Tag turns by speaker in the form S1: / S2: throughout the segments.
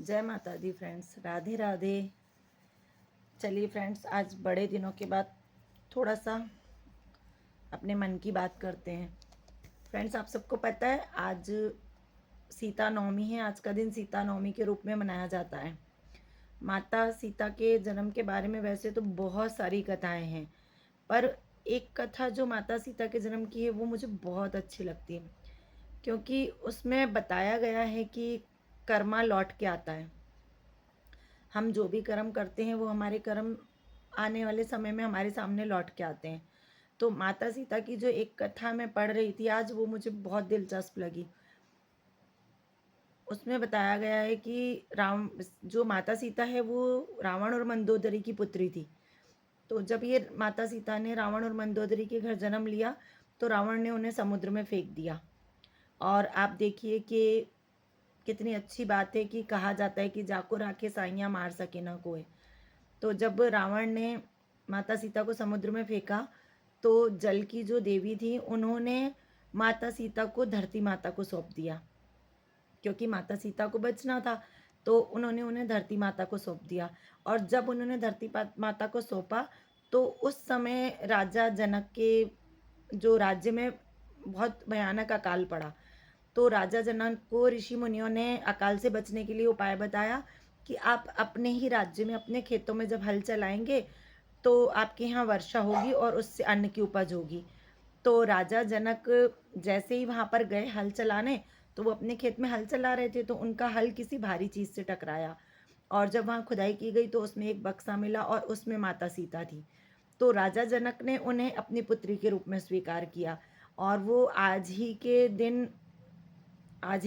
S1: जय माता दी फ्रेंड्स, राधे राधे। चलिए फ्रेंड्स, आज बड़े दिनों के बाद थोड़ा सा अपने मन की बात करते हैं। फ्रेंड्स, आप सबको पता है आज सीता नवमी है। आज का दिन सीता नवमी के रूप में मनाया जाता है। माता सीता के जन्म के बारे में वैसे तो बहुत सारी कथाएं हैं, पर एक कथा जो माता सीता के जन्म की है वो मुझे बहुत अच्छी लगती है, क्योंकि उसमें बताया गया है कि कर्मा लौट के आता है। हम जो भी कर्म करते हैं वो हमारे कर्म आने वाले समय में हमारे सामने लौट के आते हैं। तो माता सीता की जो एक कथा मैं पढ़ रही थी आज, वो मुझे बहुत दिलचस्प लगी। उसमें बताया गया है कि राम जो माता सीता है वो रावण और मंदोदरी की पुत्री थी। तो जब ये माता सीता ने रावण और मंदोदरी के घर जन्म लिया तो रावण ने उन्हें समुद्र में फेंक दिया। और आप देखिए कि कितनी अच्छी बात है कि कहा जाता है कि जाको राखे साइयाँ मार सके ना कोई। तो जब रावण ने माता सीता को समुद्र में फेंका तो जल की जो देवी थी उन्होंने माता सीता को धरती माता को सौंप दिया, क्योंकि माता सीता को बचना था। तो उन्होंने उन्हें धरती माता को सौंप दिया। और जब उन्होंने धरती माता को सौंपा तो उस समय राजा जनक के जो राज्य में बहुत भयानक अकाल पड़ा। तो राजा जनक को ऋषि मुनियों ने अकाल से बचने के लिए उपाय बताया कि आप अपने ही राज्य में अपने खेतों में जब हल चलाएंगे तो आपके यहाँ वर्षा होगी और उससे अन्न की उपज होगी। तो राजा जनक जैसे ही वहाँ पर गए हल चलाने, तो वो अपने खेत में हल चला रहे थे तो उनका हल किसी भारी चीज़ से टकराया। और जब वहाँ खुदाई की गई तो उसमें एक बक्सा मिला और उसमें माता सीता थी। तो राजा जनक ने उन्हें अपनी पुत्री के रूप में स्वीकार किया। और वो आज ही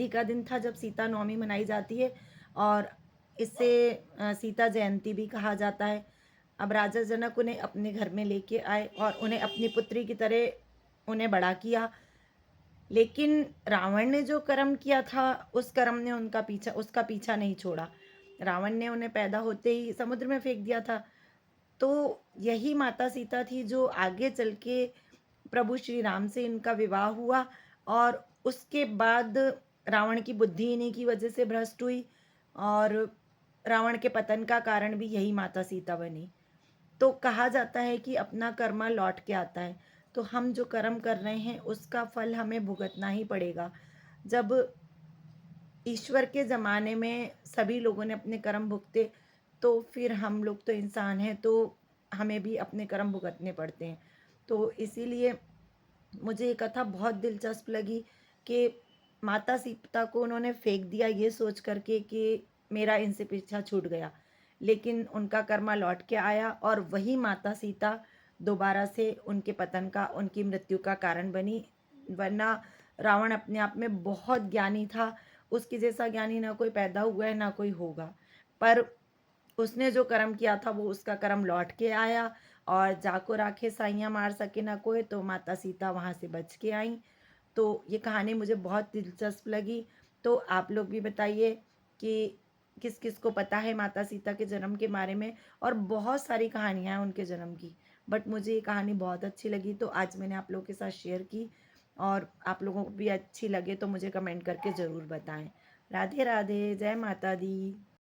S1: का दिन था जब सीता नवमी मनाई जाती है। और इसे सीता जयंती भी कहा जाता है। अब राजा जनक उन्हें अपने घर में लेके आए और उन्हें अपनी पुत्री की तरह उन्हें बड़ा किया। लेकिन रावण ने जो कर्म किया था उस कर्म ने उसका पीछा नहीं छोड़ा। रावण ने उन्हें पैदा होते ही समुद्र में फेंक दिया था। तो यही माता सीता थी जो आगे चल के प्रभु श्री राम से इनका विवाह हुआ। और उसके बाद रावण की बुद्धि इन्हीं की वजह से भ्रष्ट हुई और रावण के पतन का कारण भी यही माता सीता बनी। तो कहा जाता है कि अपना कर्मा लौट के आता है। तो हम जो कर्म कर रहे हैं उसका फल हमें भुगतना ही पड़ेगा। जब ईश्वर के ज़माने में सभी लोगों ने अपने कर्म भुगते, तो फिर हम लोग तो इंसान हैं, तो हमें भी अपने कर्म भुगतने पड़ते हैं। तो इसीलिए मुझे ये कथा बहुत दिलचस्प लगी कि माता सीता को उन्होंने फेंक दिया ये सोच करके कि मेरा इनसे पीछा छूट गया। लेकिन उनका कर्मा लौट के आया और वही माता सीता दोबारा से उनके पतन का, उनकी मृत्यु का कारण बनी। वरना रावण अपने आप में बहुत ज्ञानी था। उसके जैसा ज्ञानी ना कोई पैदा हुआ है ना कोई होगा। पर उसने जो कर्म किया था वो उसका कर्म लौट के आया। और जाको राखे साइयाँ मार सके ना कोई, तो माता सीता वहाँ से बच के आई। तो ये कहानी मुझे बहुत दिलचस्प लगी। तो आप लोग भी बताइए कि किस किस को पता है माता सीता के जन्म के बारे में। और बहुत सारी कहानियाँ हैं उनके जन्म की, बट मुझे ये कहानी बहुत अच्छी लगी तो आज मैंने आप लोगों के साथ शेयर की। और आप लोगों को भी अच्छी लगे तो मुझे कमेंट करके ज़रूर बताएं। राधे राधे, जय माता दी।